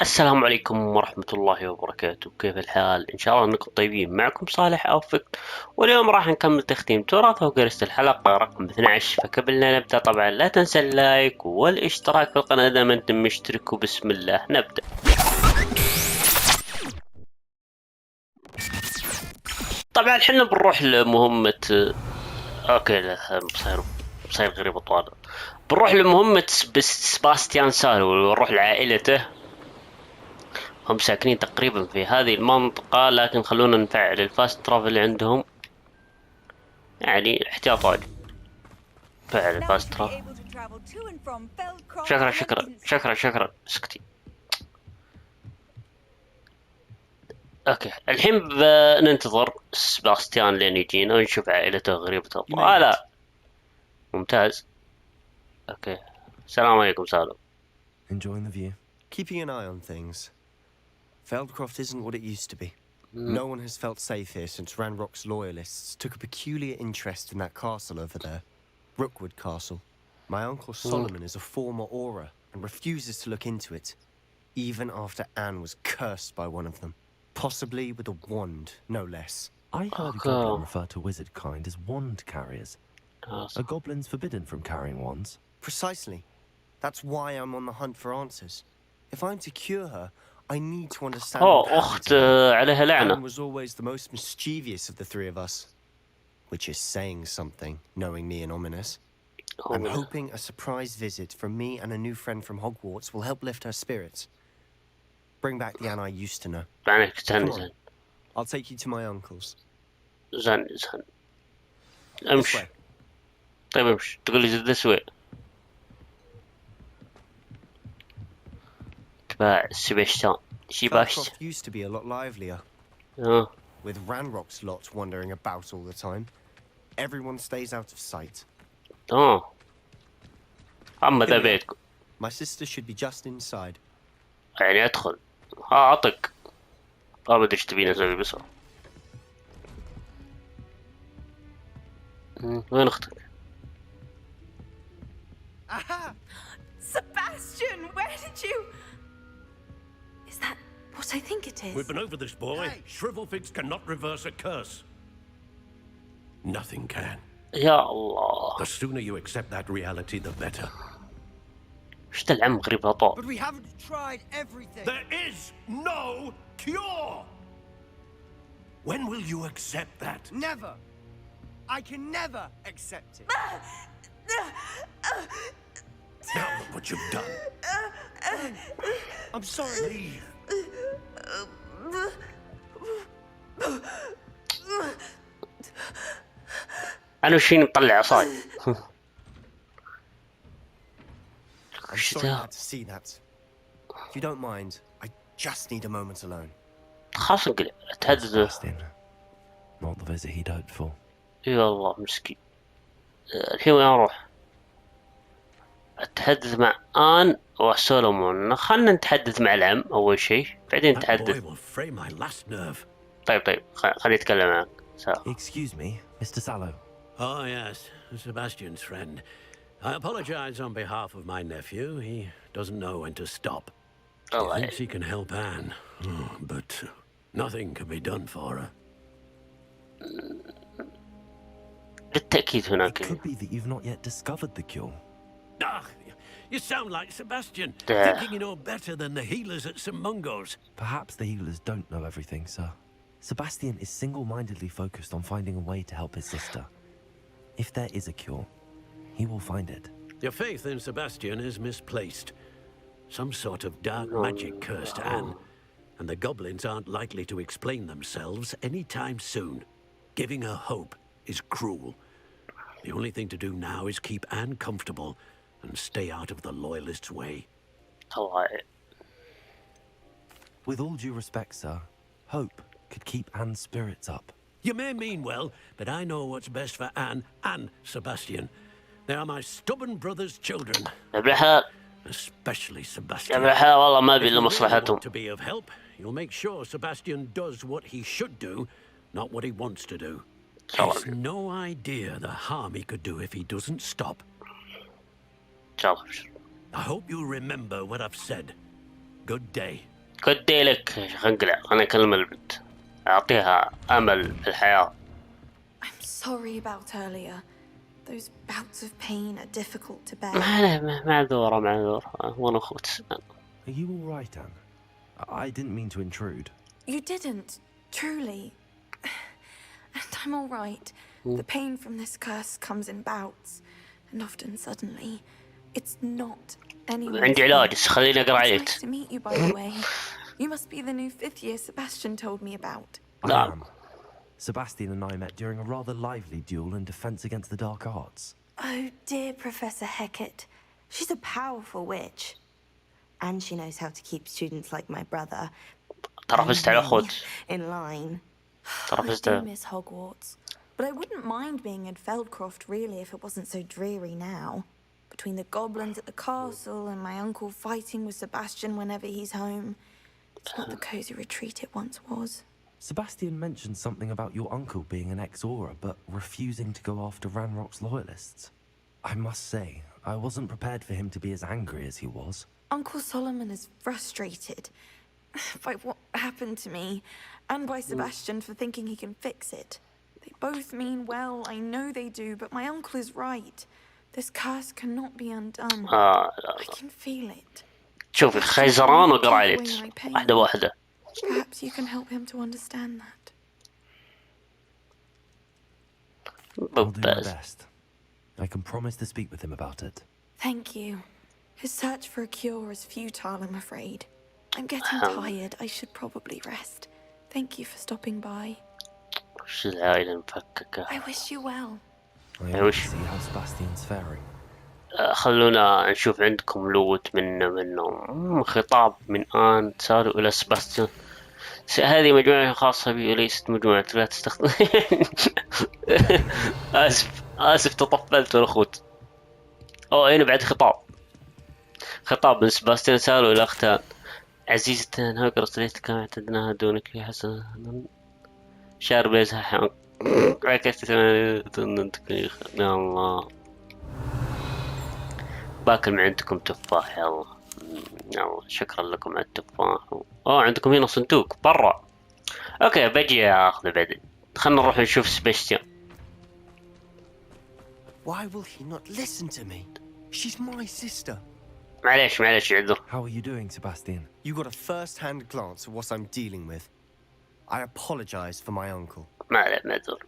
السلام عليكم ورحمة الله وبركاته. كيف الحال؟ إن شاء الله أنكم طيبين. معكم صالح أو فيكت، واليوم راح نكمل تختيم تراث هوجورتس الحلقة رقم 12. فقبل لا نبدأ طبعا لا تنسى اللايك والاشتراك في القناة إذا ما أنت مشترك، وبسم الله نبدأ. طبعا حنا بنروح لمهمة اوكي لا صاير غريب طوال. بنروح لمهمة سباستيان سالو، ونروح لعائلته. هم ساكنين تقريبا في هذه المنطقة، لكن خلونا نفعل الفاست ترافل عندهم، يعني احتياطات. فعل الفاست ترافل. شكرا اسكتي. اوكي الحين بننتظر سباستيان لين يجينا ونشوف عائلته غريبة الطوال. ممتاز. اوكي السلام عليكم سالو. Enjoying the view? Keeping an eye on things. Feldcroft isn't what it used to be. No one has felt safe here since Ranrock's loyalists took a peculiar interest in that castle over there. Rookwood Castle. My uncle Solomon is a former Auror and refuses to look into it, even after Anne was cursed by one of them. Possibly with a wand, no less. I heard a goblin refer to wizard kind as wand carriers. Are goblins forbidden from carrying wands? Precisely. That's why I'm on the hunt for answers. If I'm to cure her, I need to understand what happened to her. عليها لعنة. Anne was always the most mischievous of the three of us. Which is saying something, knowing me and ominous. I'm hoping a surprise visit from me and a new friend from Hogwarts will help lift her spirits. Bring back the Anne I used to know. Come on. I'll take you to my uncle's. زين امشي. طيب امشي. تقول لي this way. تبع سباستيان. Feldcroft used to be a lot livelier. With Ranrock's lot wandering about all the time. Everyone stays out of sight. أما ذا بيتكم. My sister should be just inside. يعني أدخل. أعطك. ما أدري إيش تبين أسوي بس. وين أختك؟ Aha! Sebastian, where did you? Is that what I think it is? We've been over this, boy. Hey. Shrivelfigs cannot reverse a curse. Nothing can. يا الله. The sooner you accept that reality, the better. إيش العم غريب هطول. But we haven't tried everything. There is no cure. When will you accept that? Never. I can never accept it. Now look what you've done. I'm sorry. Leave. أنا وشيني مطلع عصاي. I'm sorry I had to see that. If you don't mind, I just need a moment alone. خلاص انقلع. أتحدث. Not the visit he'd hoped for. يا الله مسكين. الحين وين أروح؟ أتحدث مع آن وسولومون. خلنا نتحدث مع العم أول شيء، بعدين نتحدث. طيب خليني أتكلم معك. Excuse me, Mr. Salo. Oh yes, Sebastian's friend. I apologize on behalf of my nephew. He doesn't know when to stop. He thinks he can help Anne, but nothing can be done for her. بالتأكيد هناك. It could be that you've not yet discovered the cure. Ah, you sound like Sebastian, thinking you know better than the healers at St. Mungo's. Perhaps the healers don't know everything, sir. Sebastian is single-mindedly focused on finding a way to help his sister. If there is a cure, he will find it. Your faith in Sebastian is misplaced. Some sort of dark magic cursed Anne, and the goblins aren't likely to explain themselves anytime soon. Giving her hope is cruel. The only thing to do now is keep Anne comfortable and stay out of the loyalists' way. With all due respect, sir, hope could keep Anne's spirits up. You may mean well, but I know what's best for Anne and Sebastian. They are my stubborn brother's children. Especially Sebastian. If you want to be of help, you'll make sure Sebastian does what he should do, not what he wants to do. There's no idea the harm he could do if he doesn't stop. I hope you remember what I've said. Good day. كدي لك خنقلع. أنا أكلم البنت أعطيها أمل في الحياة. I'm sorry about earlier. Those bouts of pain are difficult to bear. معذورة وأنا أخوت السبان. Are you all right, Anne? I didn't mean to intrude. You didn't, truly. And I'm all right. The pain from this curse comes in bouts, and often suddenly. It's not anyone's عندي علاج بس خليني أقرأ It's عليك. nice to meet you, by the way. You must be the new 5th year Sebastian told me about. I am. Sebastian and I met during a rather lively duel in defense against the dark arts. Oh, dear Professor Hecat. She's a powerful witch. And she knows how to keep students like my brother ترى فزت على أخوت. in line. ترى I فزت. do miss Hogwarts, but I wouldn't mind being in Feldcroft really if it wasn't so dreary now. Between the goblins at the castle and my uncle fighting with Sebastian whenever he's home, it's not the cosy retreat it once was. Sebastian mentioned something about your uncle being an ex-Aura, but refusing to go after Ranrock's loyalists. I must say, I wasn't prepared for him to be as angry as he was. Uncle Solomon is frustrated by what happened to me, and by Sebastian for thinking he can fix it. They both mean well, I know they do, but my uncle is right. This curse cannot be undone. I can feel it. شوفي خيزران وقرأ عليك واحدة. Perhaps you can help him to understand that. I'll do my best. I can promise to speak with him about it. Thank you. His search for a cure is futile, I'm afraid. I'm getting tired. I should probably rest. Thank you for stopping by. وش العائلة المفككة. I wish you well. I hope to see how Sebastian's faring. خلونا نشوف عندكم لوت منه خطاب من آن سالو إلى سباستيان. هذه مجموعة خاصة بي وليست مجموعة لا تستخدم. آسف تطفلت والأخوت. هنا بعد خطاب من سباستيان سالو إلى أختان عزيزتان هوجورتس التي كما اعتدناها دونك يا حسن شار بيزها حق عكست يا الله باكل من عندكم تفاح يلا شكرا لكم على التفاح. عندكم هنا صندوق برا. اوكي بجي اخذه بعدين. خلنا نروح نشوف سباستيان. Why will he not listen to me? She's my sister. معليش عذر. How are you doing, Sebastian? You got a first-hand glance at what I'm dealing with. I apologize for my uncle. معذر.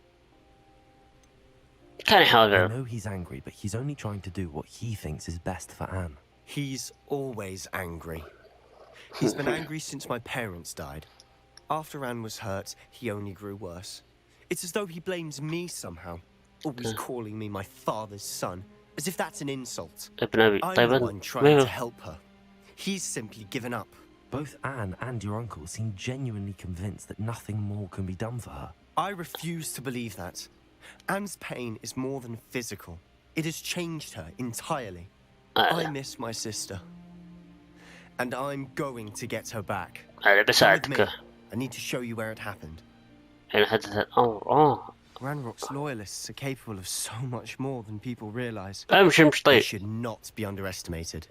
كان يحاول. I know he's angry, but he's only trying to do what he thinks is best for Anne. He's always angry. He's been angry since my parents died. After Anne was hurt, he only grew worse. It's as though he blames me somehow, always calling me my father's son, as if that's an insult. I'm the one trying to help her. He's simply given up. Both Anne and your uncle seem genuinely convinced that nothing more can be done for her. I refuse to believe that. Anne's pain is more than physical. It has changed her entirely. I miss my sister. And I'm going to get her back. I need to show you where it happened. Ranrock's loyalists are capable of so much more than people realize. They should not be underestimated.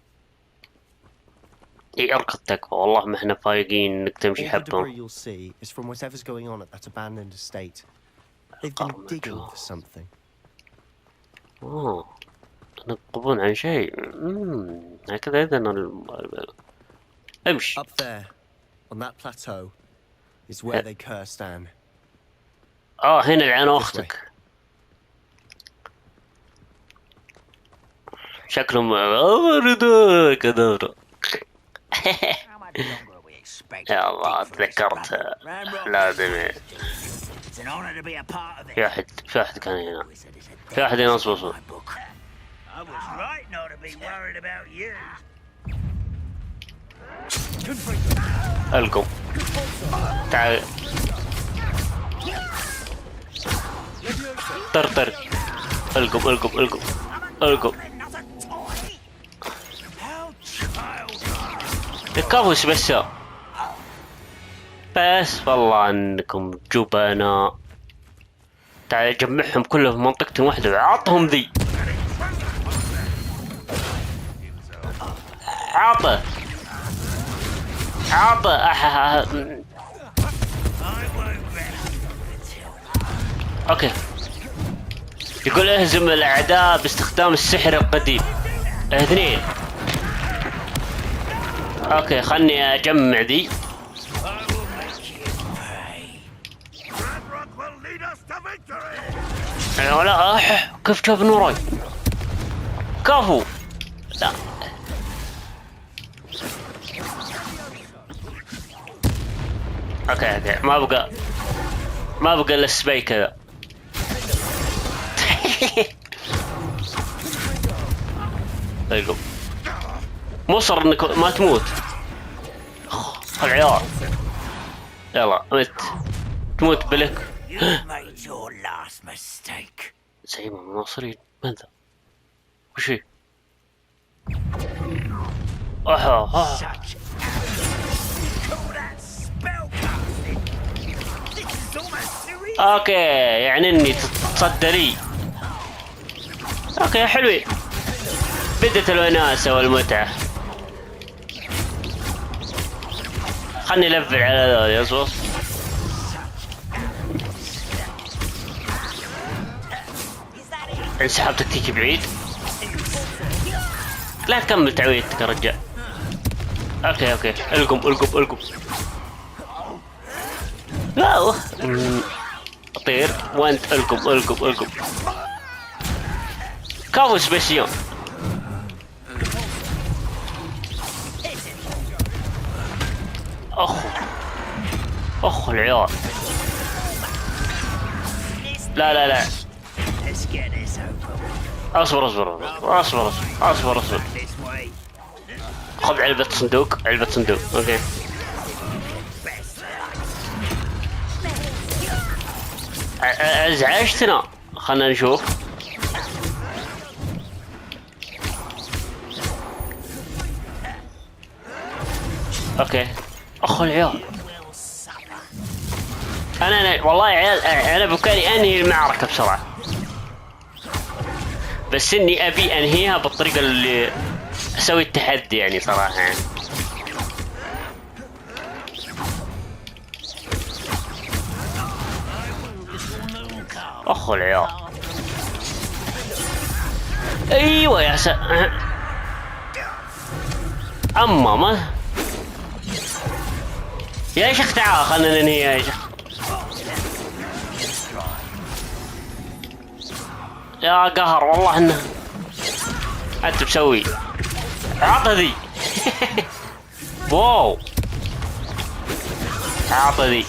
والله ما احنا فايقين انك تمشي All the debris حبهم. you'll see is from whatever's going on at that abandoned estate. They've been digging for something. تنقبون عن شيء. هكذا إذا امشي. Up there, on that plateau, is where they cursed Anne. هنا العين أختك. شكلهم كذا. يا الله تذكرت لازم. في واحد كان هنا. في واحد هنا أصبر. القم. تعال. طر. القم. الكابوس بس والله انكم جبناء. تعال جمعهم كلهم في منطقة واحدة وعطهم ذي. عطه اوكي، يقول اهزم الاعداء باستخدام السحر القديم. اثنين. اوكي خلني اجمع ذي. لا كيف جاب نوراي؟ كفو. لا اوكي ما بقى الا السباي كذا. طيب مصر انك ما تموت. العيال يلا مت تموت بلك. زي ما مناصرين ماذا وش هي؟ اوكي يعني اني تتصدري. اوكي حلوين، بدت الوناسة والمتعة. خلني لفل على هذول يصوص. انسحب تكتيكي بعيد. لا تكمل تعويضتك يا رجال. اوكي القم لا طير وانت القم كفو سبيسيون. اخ العيال. لا اصبر خذ علبة صندوق اوكي. ازعجتنا، خلنا نشوف. اوكي اخ العيال. انا والله يا عيال انا بكاني انهي المعركة بسرعة، بس اني ابي انهيها بالطريقة اللي اسوي التحدي يعني صراحة يعني. اخ العيال. ايوه يا اما ما يا شيخ تعال خلنا ننهي يا شيخ. يا قهر والله انه انت مسوي عطى ذي. واو عطى ذي.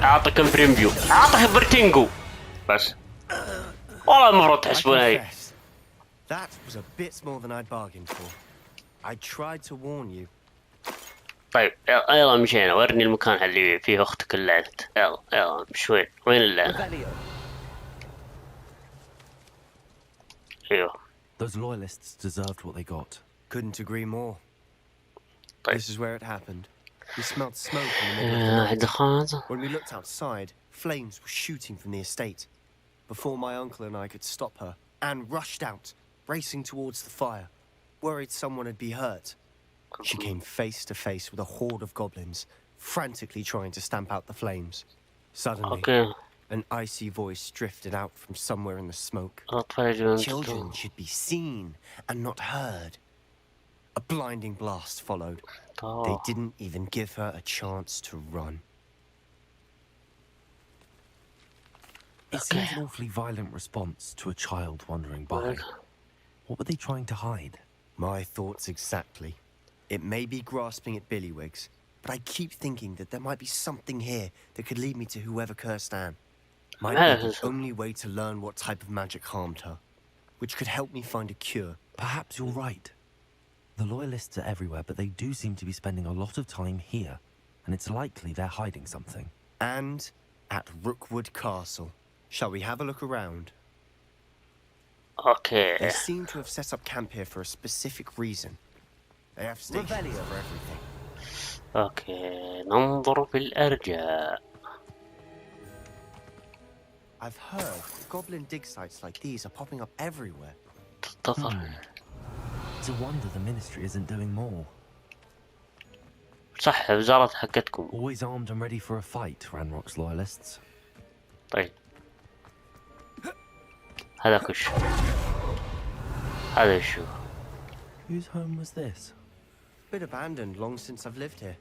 اعطيكم بريمبيو، اعطيك برتينجو بس. والله المفروض تحسبونها هي. That was a bit more than I'd bargained for. I tried to warn you. طيب يلا مشينا. ورني المكان اللي فيه اختك اللي لعنت. يلا مش وين اللعنة؟ ايوه. Those loyalists deserved what they got. Couldn't agree more. طيب. This is where it happened. We smelled smoke in the middle of the night. When we looked outside, flames were shooting from the estate. Before my uncle and I could stop her, Anne rushed out, racing towards the fire, worried someone had been hurt. She came face to face with a horde of goblins, frantically trying to stamp out the flames. Suddenly, an icy voice drifted out from somewhere in the smoke. Children should be seen and not heard. A blinding blast followed. They didn't even give her a chance to run. It seems an awfully violent response to a child wandering by. What were they trying to hide? My thoughts exactly. It may be grasping at billywhigs, but I keep thinking that there might be something here that could lead me to whoever cursed Anne. Might be the only way to learn what type of magic harmed her, which could help me find a cure. Perhaps you're right. The loyalists are everywhere, but they do seem to be spending a lot of time here, and it's likely they're hiding something. And at Rookwood Castle. Shall we have a look around? Okay. They seem to have set up camp here for a specific reason. They have stations for everything. Okay, ننظر في الأرجاء. I've heard goblin dig sites like these are popping up everywhere. It's a wonder the ministry isn't doing more. صح وزارة حقتكم. Always armed and ready for a fight, Ranrock's loyalists. طيب هذا وش؟ هذا وشو؟ Whose home was this? Been abandoned long since I've lived here.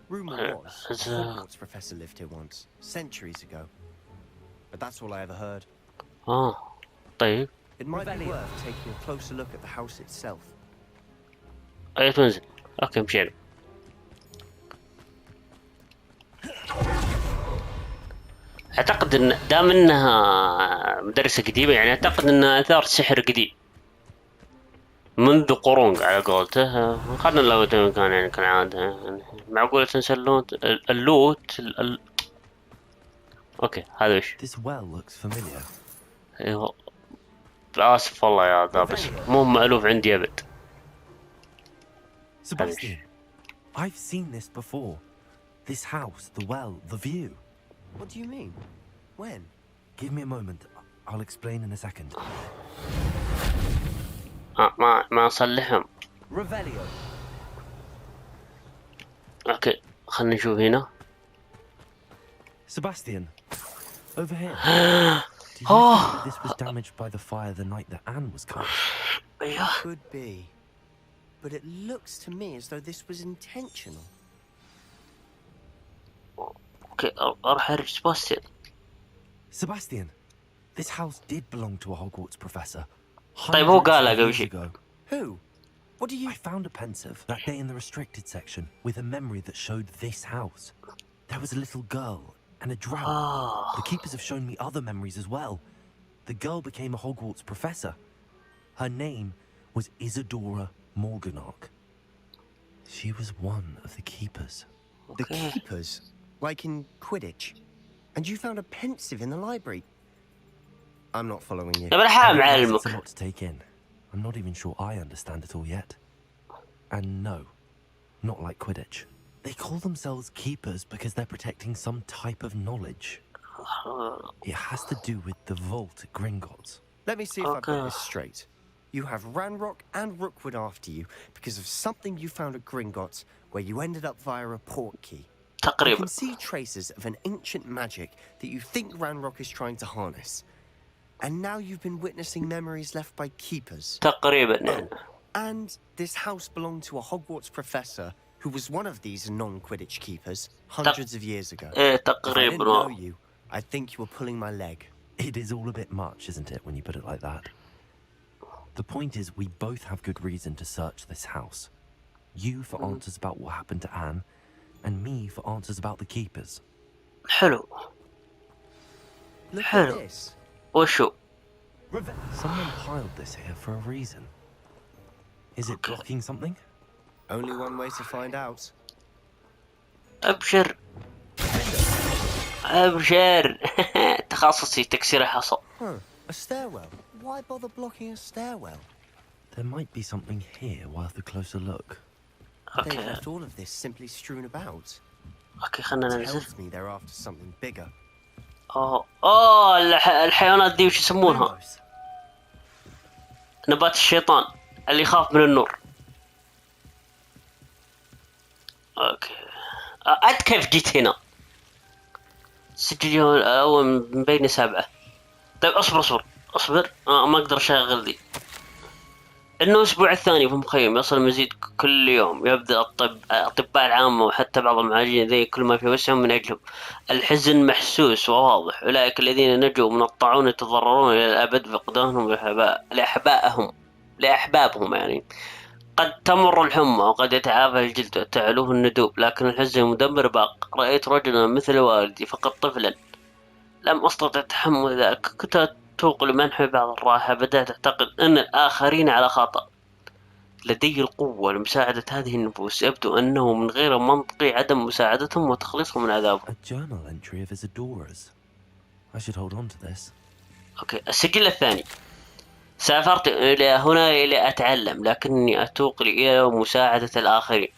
Rumor was a Hogwarts professor lived here once, centuries ago. But that's all I ever heard. طيب It might be worth taking a closer look at the house itself. أي تنزل. أوكي مشينا. أعتقد إن دام إنها مدرسة قديمة يعني أعتقد إنها آثار سحر قديم منذ قرون على قولته. خلنا اللوت كان يعني كالعادة يعني معقولة تنسلون اللوت أوكي هذا وش؟ This well looks familiar. أيوه آسف والله يا ذا بس مو مألوف عندي أبد. Sebastian, I've seen this before. This house, the well, the view. What do you mean? When? Give me a moment. I'll explain in a second. ما أصلحهم. Revelio. أوكي خلنا نشوف هنا. Sebastian, over here. Do you think that this was damaged by the fire the night that Anne was killed? Could be. But it looks to me as though this was intentional. أوكي أروح أرجع سباستيان. Sebastian, this house did belong to a Hogwarts professor. طيب هو قال hundreds of قبل years شيء. ago. Who? What do you... I found a pensive that day in the restricted section with a memory that showed this house. There was a little girl and a drought. The keepers have shown me other memories as well. The girl became a Hogwarts professor. Her name was Isadora Morganach. She was one of the keepers. The keepers? Like in Quidditch? And you found a pensive in the library? I'm not following you. طيب الحال It's a علمك. lot to take in. I'm not even sure I understand it all yet. And no, not like Quidditch. They call themselves keepers because they're protecting some type of knowledge. It has to do with the vault at Gringotts. Let me see if I've got this straight. You have Ranrock and Rookwood after you because of something you found at Gringotts where you ended up via a port key. You تقريبا. can see traces of an ancient magic that you think Ranrock is trying to harness. And now you've been witnessing memories left by keepers. تقريبا يعني. And this house belonged to a Hogwarts professor who was one of these non-Quidditch keepers hundreds of years ago. إيه If I didn't تقريبا. know you, I think you were pulling my leg. It is all a bit much, isn't it, when you put it like that? The point is, we both have good reason to search this house. You for answers about what happened to Anne, and me for answers about the keepers. حلو. Look Hello. at this. وشو؟ Someone piled this here for a reason. Is it blocking something? Only one way to find out. أبشر. أبشر. تخصصي تكسير الحصى. A stairwell. Why bother blocking a stairwell? There might be something here worth a closer look. They've أوكي. left all of this simply strewn about. أوكي خلنا ننزل. Tells me they're after something bigger. أوه الحيوانات دي وش يسمونها؟ Lumos. نبات الشيطان اللي يخاف من النور. اوكي عاد كيف جيت هنا؟ سجل اول من بين 7. طيب اصبر ما اقدر اشغل ذي. انه الاسبوع الثاني في المخيم يصل المزيد كل يوم. يبدا الاطباء العامه وحتى بعض المعالجين ذي كل ما في وسعهم من اجلهم. الحزن محسوس وواضح. اولئك الذين نجوا من الطاعون يتضررون الى الابد فقدانهم لاحبابهم يعني. قد تمر الحمى وقد يتعافى الجلد وتعلوه الندوب لكن الحزن المدمر باق. رأيت رجلا مثل والدي فقد طفلا لم أستطع تحمل ذلك. كنت أتوق لمنحه بعض الراحة. بدأت أعتقد أن الآخرين على خطأ. لدي القوة لمساعدة هذه النفوس. يبدو أنه من غير منطقي عدم مساعدتهم وتخليصهم من عذابهم. A journal entry of Isadora's. I should hold on to this. أوكي السجل الثاني. سافرت إلى هنا لأتعلم لكني أتوق إلى مساعدة الآخرين.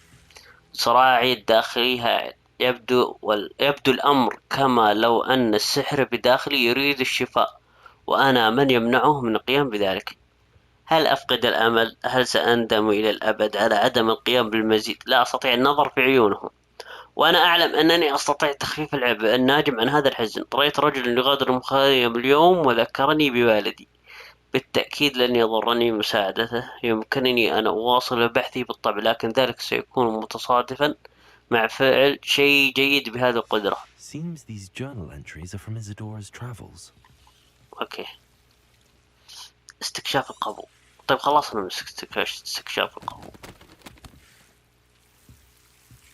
صراعي الداخلي هائل. يبدو الأمر كما لو أن السحر بداخلي يريد الشفاء وأنا من يمنعه من القيام بذلك. هل أفقد الأمل؟ هل سأندم إلى الأبد على عدم القيام بالمزيد؟ لا أستطيع النظر في عيونهم، وأنا أعلم أنني أستطيع تخفيف العبء الناجم عن هذا الحزن. رأيت رجلا يغادر المخيم اليوم وذكرني بوالدي. بالتأكيد لن يضرني مساعدته. يمكنني أن أواصل بحثي بالطبع، لكن ذلك سيكون متصادفا مع فعل شيء جيد بهذه القدرة. Seems these journal entries are from Isadora's travels. أوكي. استكشاف القبو. طيب خلصنا من استكشاف القبو.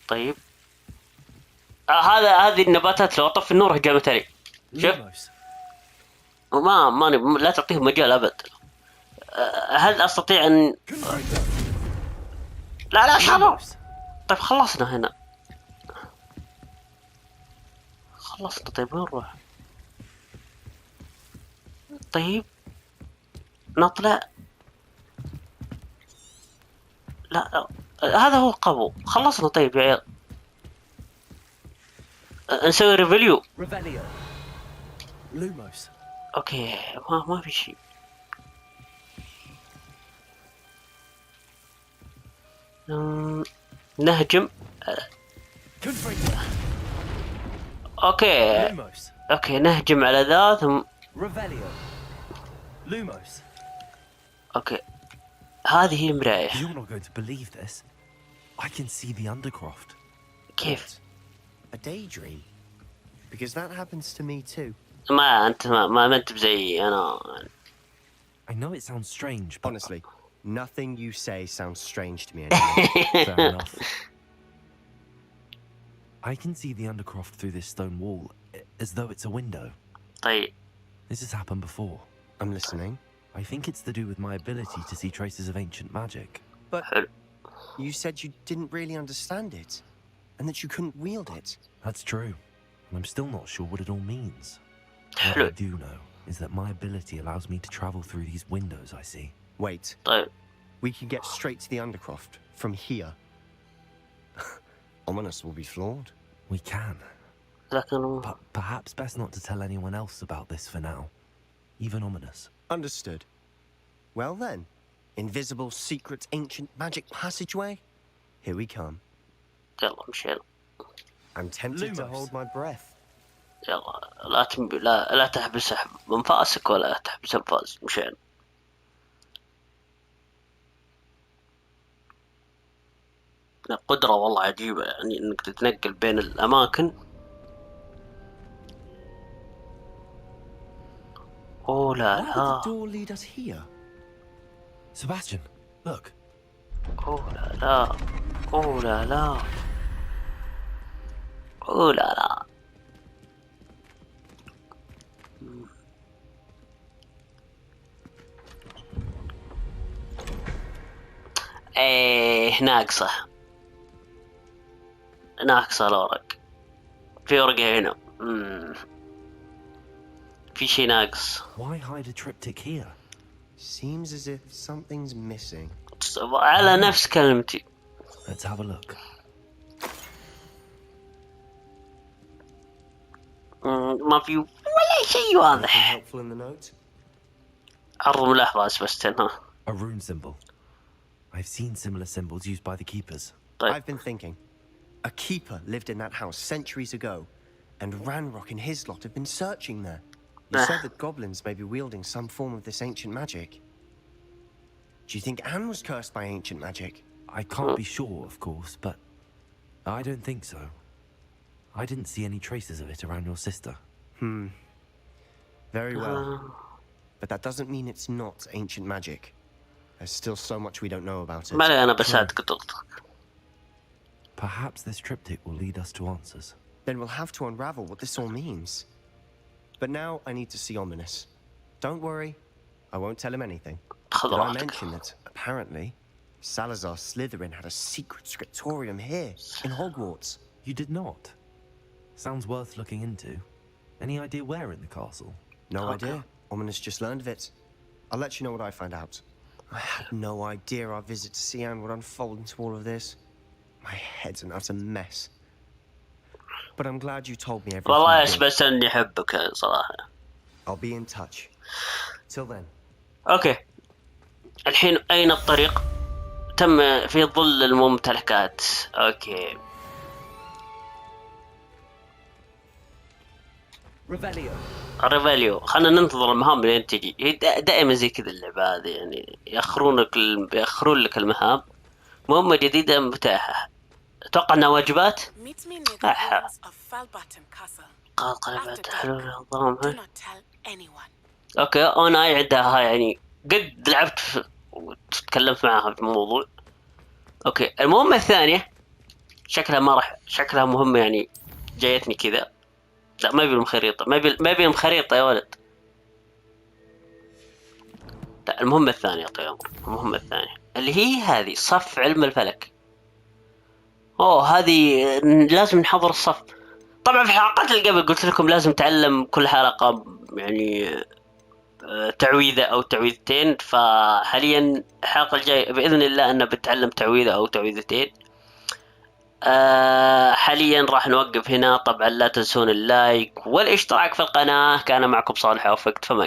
طيب هذه النباتات لو أطفي النور هجمت علي. شوف ماني لا تعطيه مجال أبد. هل أستطيع أن لا خلاص. طيب خلصنا هنا. خلصنا. طيب وين نروح؟ طيب نطلع. لا هذا هو القبو. خلصنا. طيب يا عيال نسوي ريفيليو. لوموس. اوكي ما في شيء. نهجم. اوكي نهجم على ذا ثم لوموس. اوكي هذه هي المراية. You're not going to believe this. I can see the undercroft. كيف؟ A daydream? Because that happens to me too. ما أنت ما أنت بزي أنا. I know it sounds strange, but Honestly, nothing you say sounds strange to me anymore. fair enough. I can see the undercroft through this stone wall, as though it's a window. طيب. This has happened before. I'm listening. I think it's to do with my ability to see traces of ancient magic. But you said you didn't really understand it, and that you couldn't wield it. That's true. And I'm still not sure what it all means. What I do know is that my ability allows me to travel through these windows I see. Wait. طيب. We can get straight to the undercroft from here. Ominous will be flawed. We can. لكن But perhaps best not to tell anyone else about this for now. Even Ominous. Understood. Well then, invisible, secret, ancient magic passageway? Here we come. يلا مشينا. I'm tempted to hold my breath. يلا لا تحبس أنفاسك ولا تحبس أنفاس. مشينا. قدرة والله عجيبة يعني إنك تتنقل بين الأماكن. أوه لا Why لا. did the door lead us here? Sebastian, look. أوه لا لا. أوه لا لا. أوه لا لا. إيه ناقصة الورق. في ورقة هنا. في شي ناقص. Why hide a triptych here? Seems as if something's missing. على نفس كلمتي. Let's have a look. ما في ولا شيء واضح. Helpful in the note? عرض ملاحظة سبستن. A rune symbol. I've seen similar symbols used by the keepers. I've been thinking. A keeper lived in that house centuries ago, and Ranrock and his lot have been searching there. You said that goblins may be wielding some form of this ancient magic. Do you think Anne was cursed by ancient magic? I can't be sure, of course, but I don't think so. I didn't see any traces of it around your sister. Very well. But that doesn't mean it's not ancient magic. There's still so much we don't know about it. ما أنا بساعدك قلتك. Perhaps this triptych will lead us to answers. Then we'll have to unravel what this all means. But now I need to see Ominous. Don't worry, I won't tell him anything. Did I mention that, apparently, Salazar Slytherin had a secret scriptorium here, in Hogwarts? You did not? Sounds worth looking into. Any idea where in the castle? No idea. Ominous just learned of it. I'll let you know what I find out. I had no idea our visit to Sian would unfold into all of this. My head's an utter mess. But I'm glad you told me everything. والله بس إني أحبك صراحة. I'll be in touch. Till then. أوكي. الحين أين الطريق؟ تم في ظل الممتلكات. أوكي. ريفاليو. خلنا ننتظر المهام لين تجي. هي دائما زي كذا اللعبة هذه، يعني يأخرون لك المهام. مهمة جديدة متاحة. أتوقع أنها واجبات. قال قلبت حلول النظام. أوكي أنا عندها يعني قد لعبت وتكلمت معها في الموضوع. أوكي المهمة الثانية شكلها مهمة يعني جايتني كذا. لا ما يبي خريطة، ما يبي خريطة يا ولد. لا المهمة الثانية طيب، المهمة الثانية اللي هي هذه صف علم الفلك. هذه لازم نحضر الصف. طبعا في الحلقات اللي قبل قلت لكم لازم تعلم كل حلقة يعني تعويذة أو تعويذتين، فحاليا الحلقة الجاية بإذن الله أنا بتعلم تعويذة أو تعويذتين. حاليا راح نوقف هنا. طبعا لا تنسون اللايك والاشتراك في القناة. كان معكم صالح أو فيكت، فما